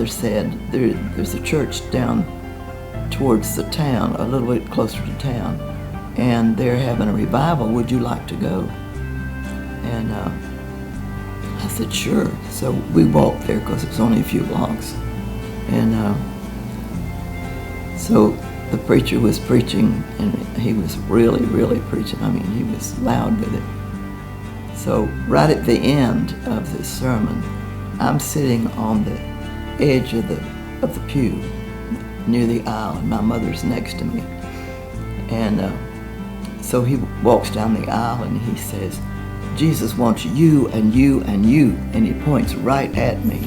said, there's a church down towards the town, a little bit closer to town, and they're having a revival. Would you like to go? And I said, sure. So we walked there because it's only a few blocks. And so the preacher was preaching, and he was really, really preaching. I mean, he was loud with it. So right at the end of this sermon, I'm sitting on the edge of the pew near the aisle, and my mother's next to me. And so he walks down the aisle and he says, Jesus wants you and you and you, and he points right at me.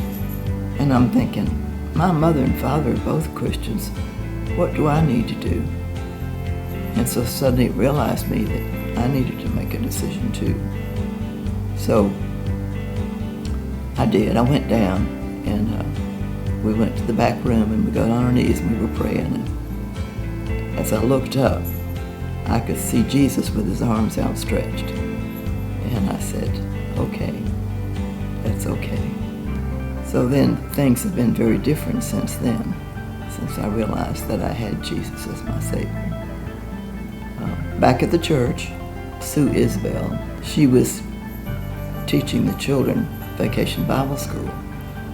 And I'm thinking, my mother and father are both Christians. What do I need to do? And so suddenly it realized me that I needed to make a decision too. So I did. I went down, and we went to the back room, and we got on our knees and we were praying. And as I looked up, I could see Jesus with his arms outstretched. And I said, okay, that's okay. So then things have been very different since then, since I realized that I had Jesus as my Savior. Back at the church, Sue Isbell, she was teaching the children Vacation Bible School.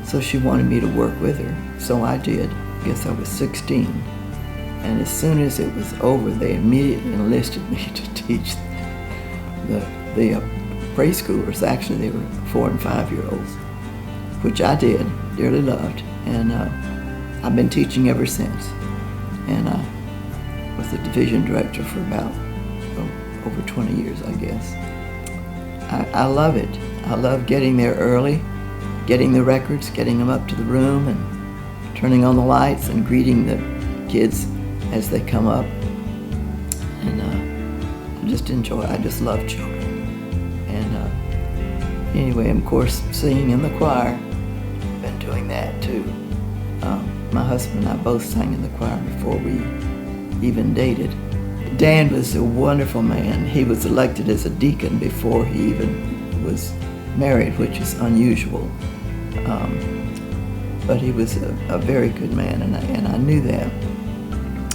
So she wanted me to work with her. So I did. I guess I was 16. And as soon as it was over, they immediately enlisted me to teach the preschoolers. Actually, they were 4 and 5-year-olds, which I did, dearly loved. And I've been teaching ever since. And I was the division director for about over 20 years, I guess. I love it. I love getting there early, getting the records, getting them up to the room, and turning on the lights and greeting the kids as they come up. And I just enjoy it. I just love children. And anyway, of course, singing in the choir, been doing that too. My husband and I both sang in the choir before we even dated. Dan was a wonderful man. He was elected as a deacon before he even was married, which is unusual. But he was a very good man, and I knew that.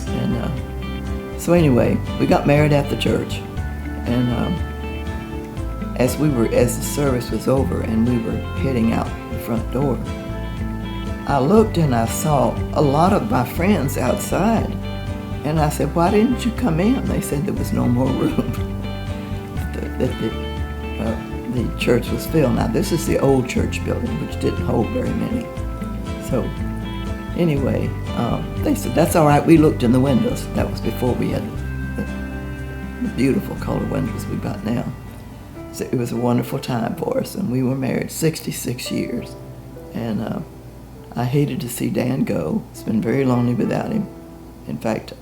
And so anyway, we got married at the church. And as the service was over and we were heading out the front door, I looked and I saw a lot of my friends outside. And I said, why didn't you come in? They said there was no more room. The church was filled. Now, this is the old church building, which didn't hold very many. So anyway, they said, that's all right. We looked in the windows. That was before we had the beautiful color windows we've got now. So it was a wonderful time for us, and we were married 66 years. And I hated to see Dan go. It's been very lonely without him. In fact,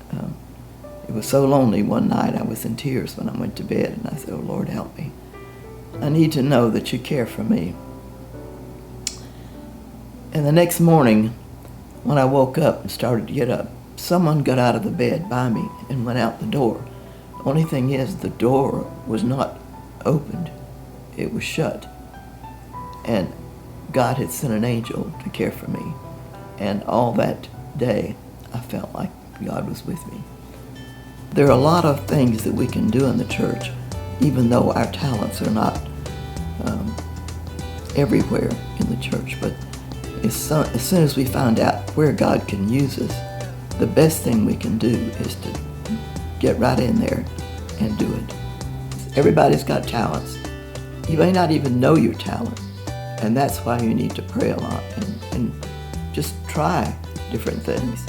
it was so lonely one night I was in tears when I went to bed, and I said, oh, Lord, help me. I need to know that you care for me. And the next morning, when I woke up and started to get up, someone got out of the bed by me and went out the door. The only thing is, the door was not opened. It was shut. And God had sent an angel to care for me. And all that day, I felt like God was with me. There are a lot of things that we can do in the church, even though our talents are not everywhere in the church. But as soon as we find out where God can use us, the best thing we can do is to get right in there and do it. Everybody's got talents. You may not even know your talent, and that's why you need to pray a lot and just try different things.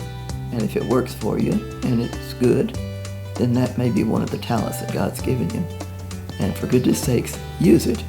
And if it works for you and it's good, then that may be one of the talents that God's given you. And for goodness sakes, use it.